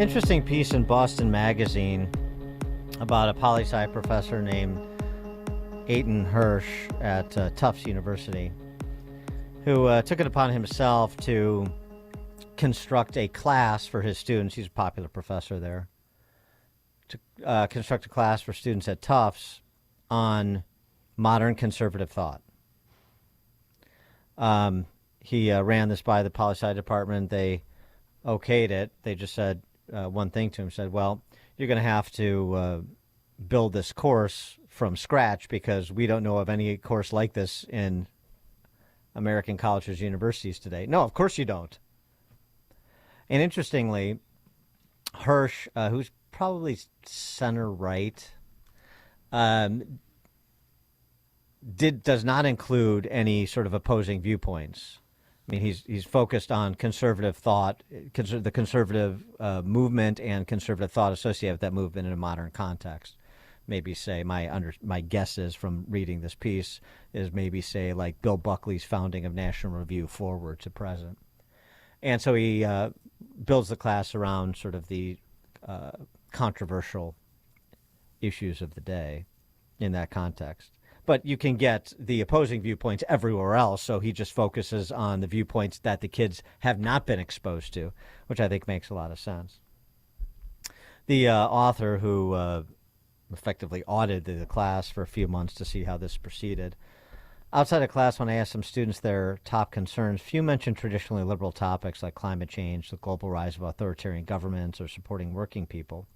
Interesting piece in Boston Magazine about a poli-sci professor named Aiton Hirsch at Tufts University, who took it upon himself to construct a class for his students. He's a popular professor there. To construct a class for students at Tufts on modern conservative thought. He ran this by the poli-sci department. They okayed it. They just said one thing to him, said, well, you're going to have to build this course from scratch because we don't know of any course like this in American colleges, universities today. No, of course you don't. And interestingly, Hirsch, who's probably center-right, does not include any sort of opposing viewpoints. I mean, he's focused on conservative thought, the conservative movement and conservative thought associated with that movement in a modern context. Maybe say my guess is from reading this piece is maybe say like Bill Buckley's founding of National Review forward to present. And so he builds the class around sort of the controversial issues of the day in that context. But you can get the opposing viewpoints everywhere else, so he just focuses on the viewpoints that the kids have not been exposed to, which I think makes a lot of sense. The author who effectively audited the class for a few months to see how this proceeded. Outside of class, when I asked some students their top concerns, few mentioned traditionally liberal topics like climate change, the global rise of authoritarian governments, or supporting working people.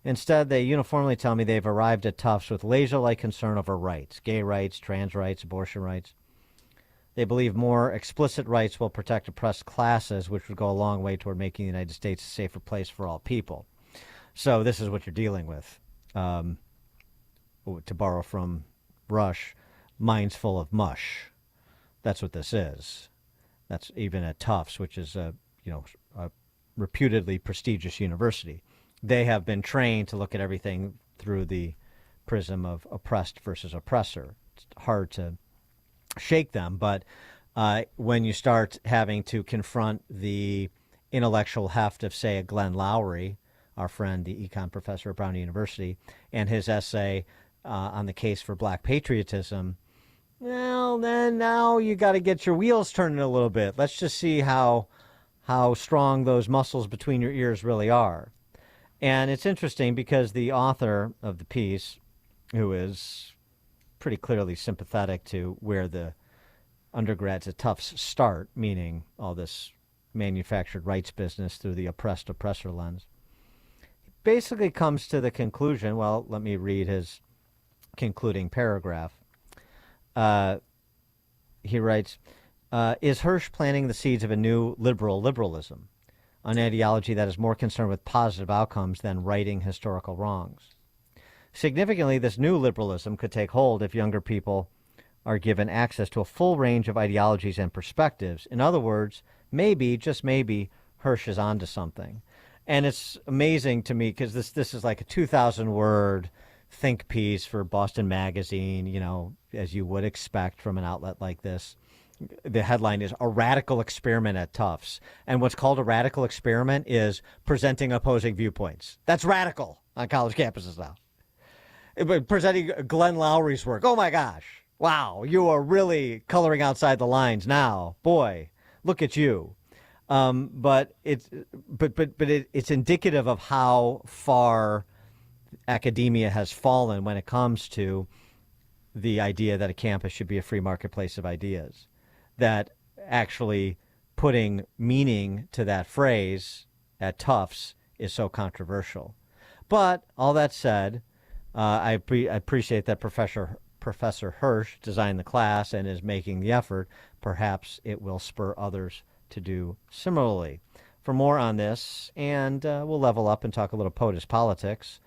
Instead, they uniformly tell me they've arrived at Tufts with laser-like concern over rights, gay rights, trans rights, abortion rights. They believe more explicit rights will protect oppressed classes, which would go a long way toward making the United States a safer place for all people. So this is what you're dealing with. To borrow from Rush, minds full of mush. That's what this is. That's even at Tufts, which is a reputedly prestigious university. They have been trained to look at everything through the prism of oppressed versus oppressor. It's hard to shake them, but when you start having to confront the intellectual heft of, say, a Glenn Lowry, our friend, the econ professor at Brown University, and his essay on the case for black patriotism, well, then now you got to get your wheels turning a little bit. Let's just see how strong those muscles between your ears really are. And it's interesting because the author of the piece, who is pretty clearly sympathetic to where the undergrads at Tufts start, meaning all this manufactured rights business through the oppressed oppressor lens, basically comes to the conclusion, well, let me read his concluding paragraph. He writes, is Hirsch planting the seeds of a new liberalism? An ideology that is more concerned with positive outcomes than righting historical wrongs. Significantly, this new liberalism could take hold if younger people are given access to a full range of ideologies and perspectives. In other words, maybe, just maybe, Hirsch is onto something. And it's amazing to me because this is like a 2,000-word think piece for Boston Magazine, as you would expect from an outlet like this. The headline is A Radical Experiment at Tufts. And what's called a radical experiment is presenting opposing viewpoints. That's radical on college campuses now. Presenting Glenn Lowry's work. Oh, my gosh. Wow, you are really coloring outside the lines now. Boy, look at you. But it's indicative of how far academia has fallen when it comes to the idea that a campus should be a free marketplace of ideas. That actually putting meaning to that phrase at Tufts is so controversial. But all that said, I appreciate that Professor Hirsch designed the class and is making the effort. Perhaps it will spur others to do similarly. For more on this, and we'll level up and talk a little POTUS politics,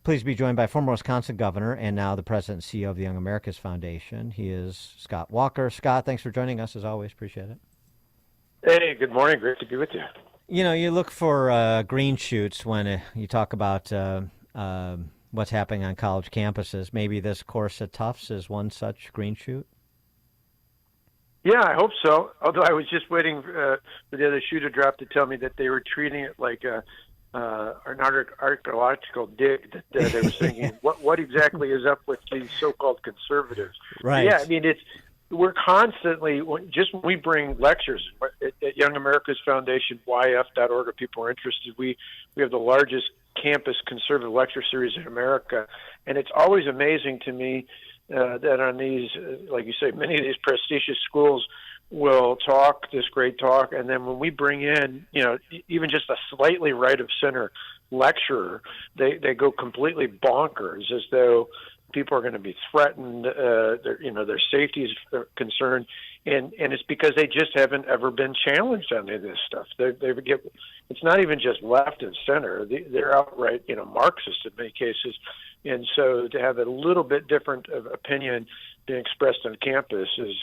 please be joined by former Wisconsin governor and now the president and CEO of the Young America's Foundation. He is Scott Walker. Scott, thanks for joining us as always. Appreciate it. Hey, good morning. Great to be with you. You look for green shoots when you talk about what's happening on college campuses. Maybe this course at Tufts is one such green shoot? Yeah, I hope so. Although I was just waiting for the other shoe to drop to tell me that they were treating it like an archaeological dig that they were thinking, what exactly is up with these so-called conservatives? Right. Yeah, I mean, we're constantly, just when we bring lectures at Young America's Foundation, YAF.org, if people are interested, we have the largest campus conservative lecture series in America, and it's always amazing to me that on these, like you say, many of these prestigious schools will talk this great talk, and then when we bring in, even just a slightly right of center lecturer, they go completely bonkers, as though people are going to be threatened, their safety is concerned, and it's because they just haven't ever been challenged on any of this stuff. It's not even just left and center; they're outright, Marxist in many cases, and so to have a little bit different of opinion being expressed on campus is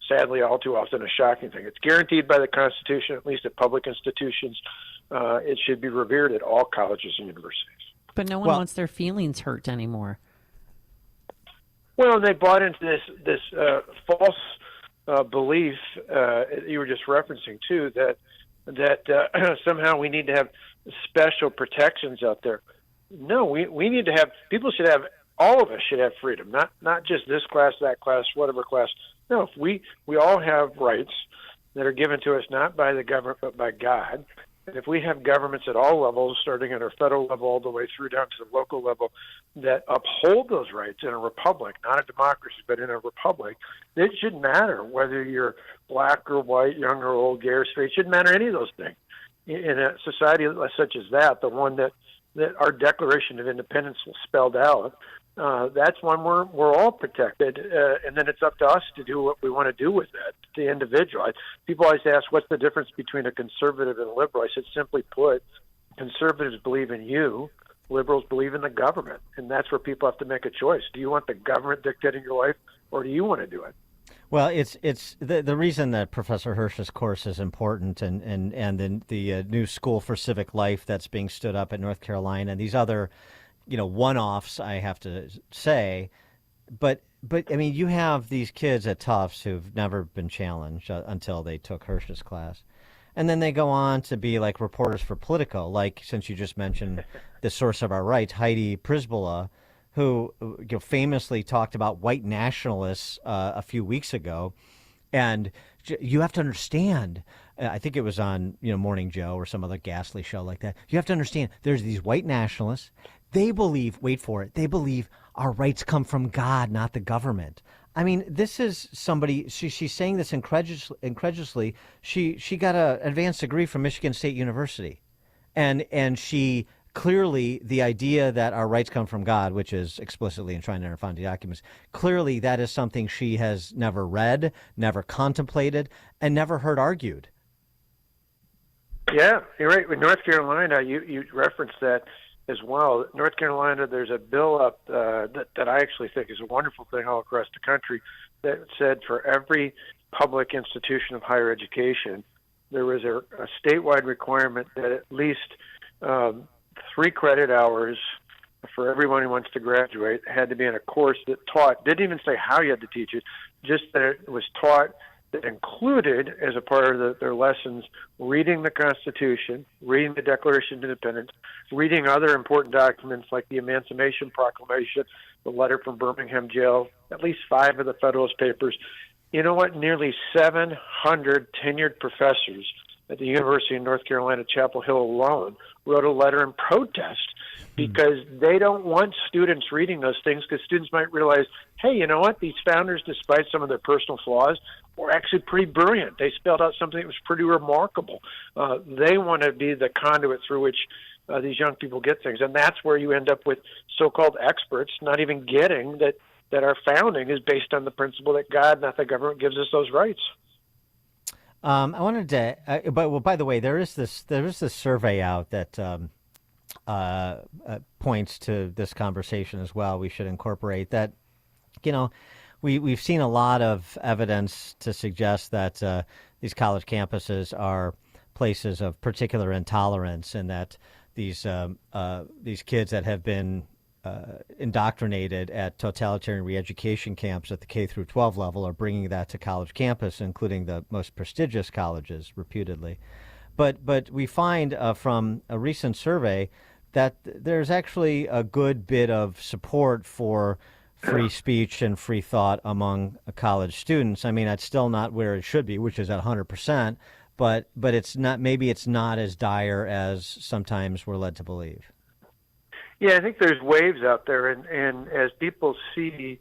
sadly all too often a shocking thing. It's guaranteed by the Constitution, at least at public institutions. It should be revered at all colleges and universities. But no one wants their feelings hurt anymore. Well, they bought into this false belief you were just referencing too, that somehow we need to have special protections out there. No, we need to have, people should have, all of us should have freedom, not just this class, that class, whatever class. No, we all have rights that are given to us not by the government but by God. And if we have governments at all levels, starting at our federal level all the way through down to the local level, that uphold those rights in a republic, not a democracy, but in a republic, it shouldn't matter whether you're black or white, young or old, gay or straight. It shouldn't matter any of those things. In a society such as that, the one that our Declaration of Independence spelled out, that's when we're all protected, and then it's up to us to do what we want to do with that, the individual. People always ask, what's the difference between a conservative and a liberal? I said, simply put, conservatives believe in you, liberals believe in the government, and that's where people have to make a choice. Do you want the government dictating your life, or do you want to do it? Well, it's the reason that Professor Hirsch's course is important, and the new School for Civic Life that's being stood up at North Carolina, and these other one-offs, I have to say, but I mean, you have these kids at Tufts who've never been challenged until they took Hirsch's class, and then they go on to be like reporters for Politico, like, since you just mentioned the source of our rights, Heidi Prisbilla, who famously talked about white nationalists a few weeks ago, and you have to understand. I think it was on Morning Joe or some other ghastly show like that. You have to understand, there's these white nationalists. They believe, wait for it, they believe our rights come from God, not the government. I mean, this is somebody, she's saying this incredulously. She got an advanced degree from Michigan State University. And she clearly, the idea that our rights come from God, which is explicitly enshrined in our founding documents, clearly that is something she has never read, never contemplated, and never heard argued. Yeah, you're right. With North Carolina, you referenced that as well. North Carolina, there's a bill up that I actually think is a wonderful thing all across the country that said for every public institution of higher education, there was a statewide requirement that at least 3 credit hours for everyone who wants to graduate had to be in a course that taught, didn't even say how you had to teach it, just that it was taught, that included as a part of their lessons reading the Constitution, reading the Declaration of Independence, reading other important documents like the Emancipation Proclamation, the letter from Birmingham Jail, at least 5 of the Federalist Papers. You know what? Nearly 700 tenured professors at the University of North Carolina, Chapel Hill alone, wrote a letter in protest because they don't want students reading those things, because students might realize, hey, you know what? These founders, despite some of their personal flaws, were actually pretty brilliant. They spelled out something that was pretty remarkable. They want to be the conduit through which these young people get things. And that's where you end up with so-called experts not even getting that our founding is based on the principle that God, not the government, gives us those rights. I wanted to, by the way, there is this survey out that points to this conversation as well. We should incorporate that. We've seen a lot of evidence to suggest that these college campuses are places of particular intolerance, and that these kids that have been indoctrinated at totalitarian re-education camps at the K through 12 level are bringing that to college campus, including the most prestigious colleges, reputedly. but we find from a recent survey that there's actually a good bit of support for free speech and free thought among college students. I mean, it's still not where it should be, which is at 100%, but it's not. Maybe it's not as dire as sometimes we're led to believe. Yeah, I think there's waves out there, and as people see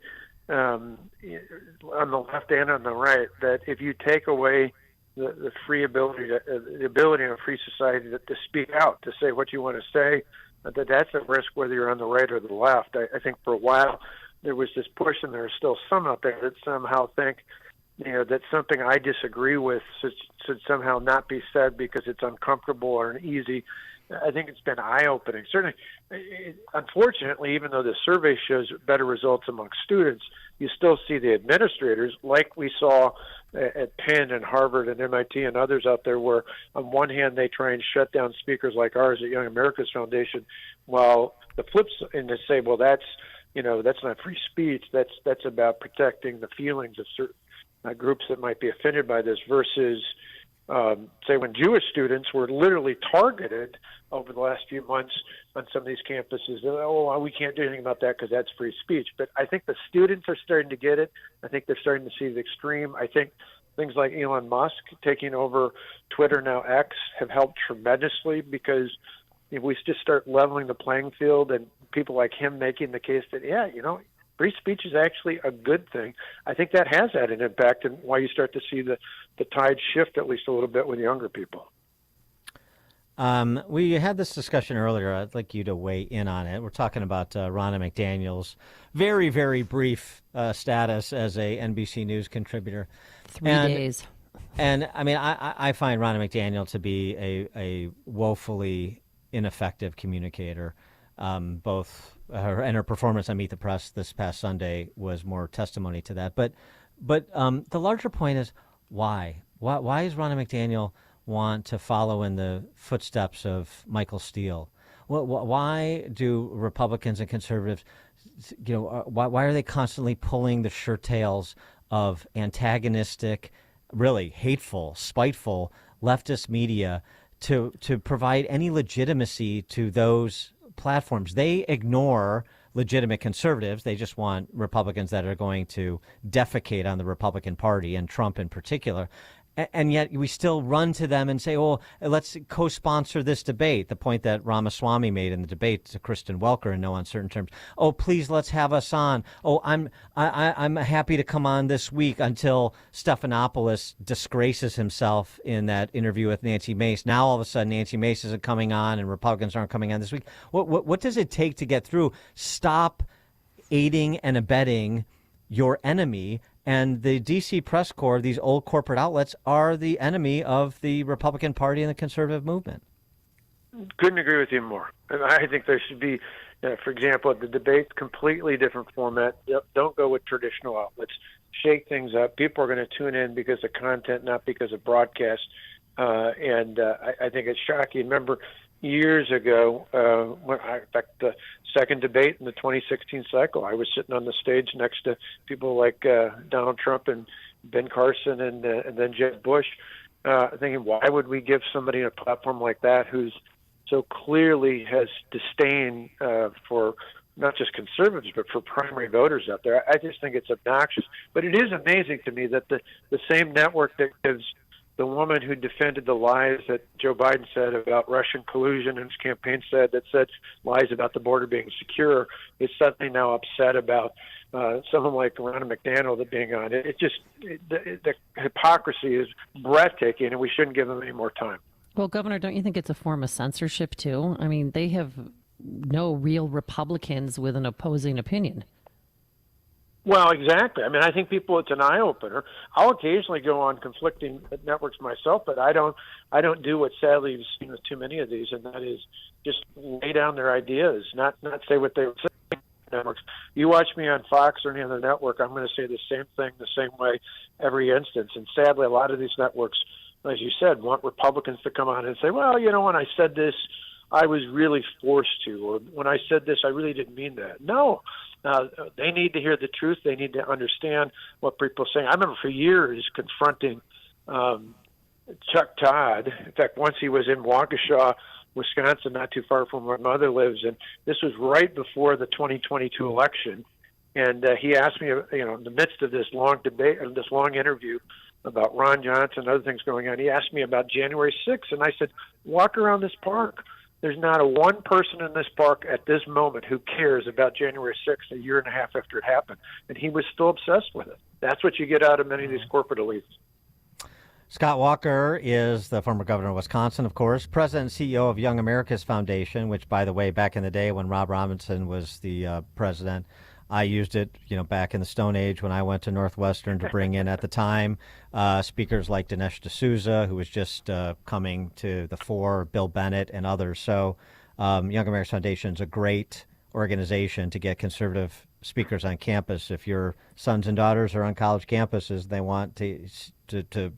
on the left and on the right, that if you take away the free ability, the ability in a free society to speak out, to say what you want to say, that's at risk whether you're on the right or the left. I think for a while there was this push, and there are still some out there that somehow think, that something I disagree with should somehow not be said because it's uncomfortable or uneasy. I think it's been eye-opening. Certainly, unfortunately, even though the survey shows better results among students, you still see the administrators, like we saw at Penn and Harvard and MIT and others out there, where on one hand they try and shut down speakers like ours at Young America's Foundation, while the flips and they say, well, that's not free speech. That's about protecting the feelings of certain groups that might be offended by this, versus say when Jewish students were literally targeted over the last few months on some of these campuses. Oh, we can't do anything about that because that's free speech. But I think the students are starting to get it. I think they're starting to see the extreme. I think things like Elon Musk taking over Twitter, now X, have helped tremendously, because if we just start leveling the playing field and people like him making the case that, free speech is actually a good thing, I think that has had an impact, and why you start to see the tide shift at least a little bit with younger people. We had this discussion earlier. I'd like you to weigh in on it. We're talking about Ronna McDaniel's very, very brief status as a NBC News contributor. 3 days. And I mean, I find Ronna McDaniel to be a woefully ineffective communicator. Both her performance on Meet the Press this past Sunday was more testimony to that. But the larger point is why? Why is Ronna McDaniel want to follow in the footsteps of Michael Steele? Well, why do Republicans and conservatives, why are they constantly pulling the shirt tails of antagonistic, really hateful, spiteful leftist media to provide any legitimacy to those platforms? They ignore legitimate conservatives. They just want Republicans that are going to defecate on the Republican Party and Trump in particular. And yet we still run to them and say, oh, let's co-sponsor this debate. The point that Ramaswamy made in the debate to Kristen Welker in no uncertain terms. Oh, please, let's have us on. Oh, I'm happy to come on this week until Stephanopoulos disgraces himself in that interview with Nancy Mace. Now all of a sudden Nancy Mace isn't coming on and Republicans aren't coming on this week. What does it take to get through? Stop aiding and abetting your enemy. And the D.C. press corps, these old corporate outlets, are the enemy of the Republican Party and the conservative movement. Couldn't agree with you more. I think there should be, for example, the debate's completely different format. Don't go with traditional outlets. Shake things up. People are going to tune in because of content, not because of broadcast. And I think it's shocking. Remember, years ago, in fact, the second debate in the 2016 cycle, I was sitting on the stage next to people like Donald Trump and Ben Carson and then Jeb Bush, thinking, why would we give somebody a platform like that who's so clearly has disdain for not just conservatives, but for primary voters out there? I just think it's obnoxious. But it is amazing to me that the same network that gives the woman who defended the lies that Joe Biden said about Russian collusion and his campaign said lies about the border being secure, is suddenly now upset about someone like Ronna McDaniel that being on it. The hypocrisy is breathtaking, and we shouldn't give them any more time. Well, Governor, don't you think it's a form of censorship, too? I mean, they have no real Republicans with an opposing opinion. Well, exactly. I mean, I think it's an eye-opener. I'll occasionally go on conflicting networks myself, but I don't do what sadly you've seen with too many of these, and that is just lay down their ideas, not say what they would say. Networks. You watch me on Fox or any other network, I'm going to say the same thing the same way every instance. And sadly, a lot of these networks, as you said, want Republicans to come on and say, well, when I said this, I was really forced to, or when I said this, I really didn't mean that. No. They need to hear the truth. They need to understand what people are saying. I remember for years confronting Chuck Todd. In fact, once he was in Waukesha, Wisconsin, not too far from where my mother lives, and this was right before the 2022 election. And he asked me, in the midst of this long debate, this long interview about Ron Johnson and other things going on, he asked me about January 6th, and I said, walk around this park. There's not a one person in this park at this moment who cares about January 6th, a year and a half after it happened. And he was still obsessed with it. That's what you get out of many of these corporate elites. Scott Walker is the former governor of Wisconsin, of course, president and CEO of Young America's Foundation, which, by the way, back in the day when Rob Robinson was the president, I used it, back in the Stone Age when I went to Northwestern to bring in, at the time, speakers like Dinesh D'Souza, who was just coming to the fore, Bill Bennett, and others. So Young America's Foundation is a great organization to get conservative speakers on campus. If your sons and daughters are on college campuses, they want to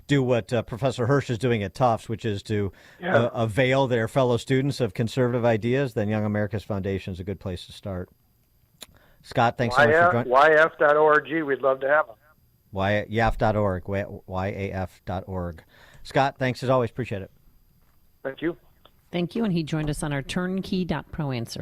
do what Professor Hirsch is doing at Tufts, which is to avail their fellow students of conservative ideas, then Young America's Foundation is a good place to start. Scott, thanks so much for joining. YAF.org. We'd love to have them. YAF.org. YAF.org. Scott, thanks as always. Appreciate it. Thank you. Thank you. And he joined us on our turnkey.pro answer